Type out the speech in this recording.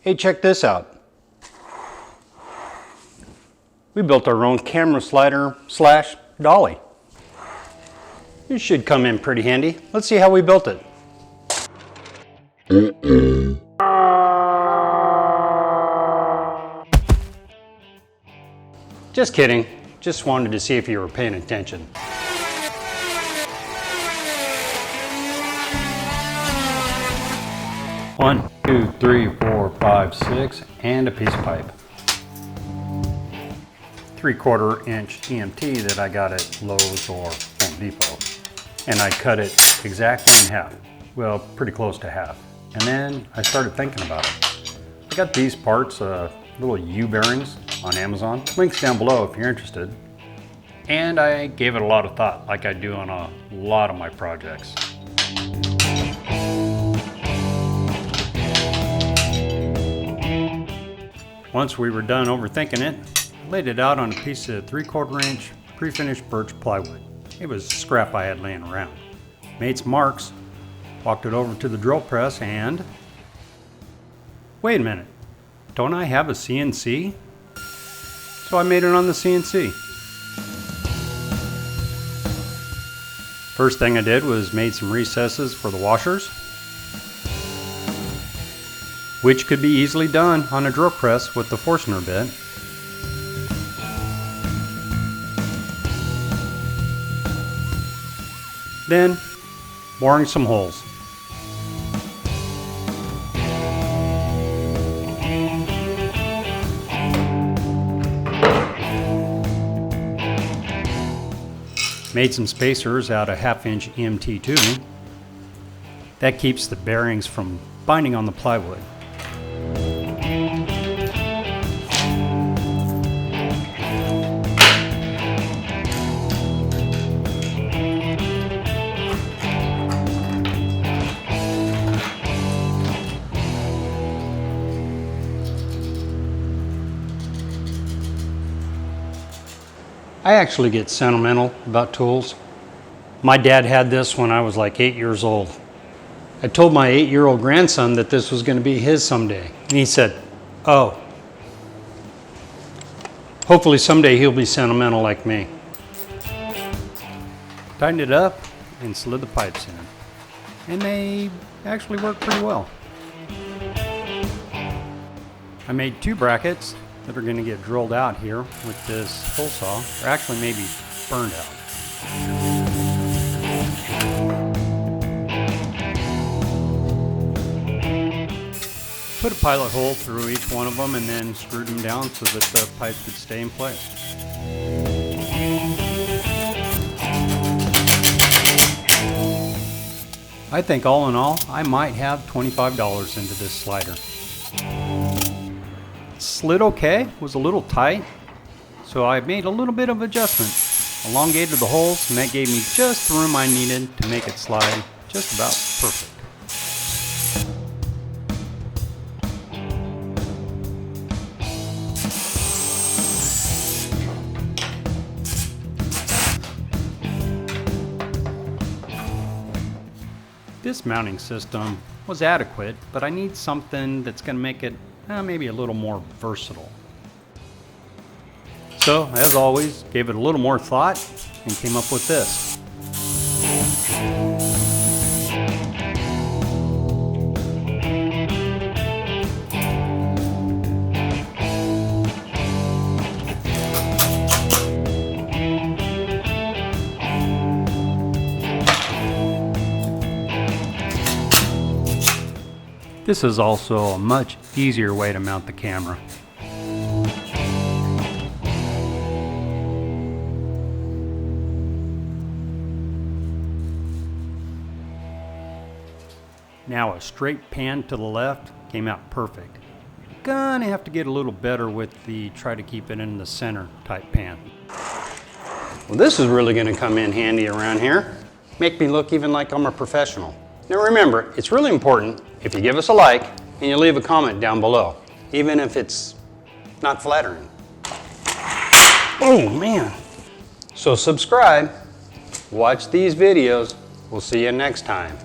Hey, check this out. We built our own camera slider slash dolly. This should come in pretty handy. Let's see how we built it. Just kidding. Just wanted to see if you were paying attention. One, two, three, 4, 5, 6, and a piece of pipe. 3/4 inch EMT that I got at Lowe's or Home Depot. And I cut it exactly in half. Well, pretty close to half. And then I started thinking about it. I got these parts, little U-bearings on Amazon. Links down below if you're interested. And I gave it a lot of thought, like I do on a lot of my projects. Once we were done overthinking it, I laid it out on a piece of 3/4 inch pre-finished birch plywood. It was scrap I had laying around. Made some marks, walked it over to the drill press, and wait a minute, don't I have a CNC? So I made it on the CNC. First thing I did was made some recesses for the washers, which could be easily done on a drill press with the Forstner bit. Then, boring some holes. Made some spacers out of 1/2 inch EMT tubing. That keeps the bearings from binding on the plywood. I actually get sentimental about tools. My dad had this when I was like 8 years old. I told my 8-year-old grandson that this was going to be his someday. And he said, oh, hopefully someday he'll be sentimental like me. Tightened it up and slid the pipes in. And they actually work pretty well. I made 2 brackets that are going to get drilled out here with this hole saw, or actually maybe burned out. Put a pilot hole through each one of them and then screwed them down so that the pipes would stay in place. I think all in all, I might have $25 into this slider. Slid okay, was a little tight, so I made a little bit of adjustment. Elongated the holes, and that gave me just the room I needed to make it slide just about perfect. This mounting system was adequate, but I need something that's going to make it maybe a little more versatile. So, as always, gave it a little more thought and came up with this. This is also a much easier way to mount the camera. Now a straight pan to the left came out perfect. Gonna have to get a little better with the try to keep it in the center type pan. Well, this is really gonna come in handy around here. Make me look even like I'm a professional. Now remember, it's really important if you give us a like and you leave a comment down below, even if it's not flattering. Oh man. So subscribe, watch these videos. We'll see you next time.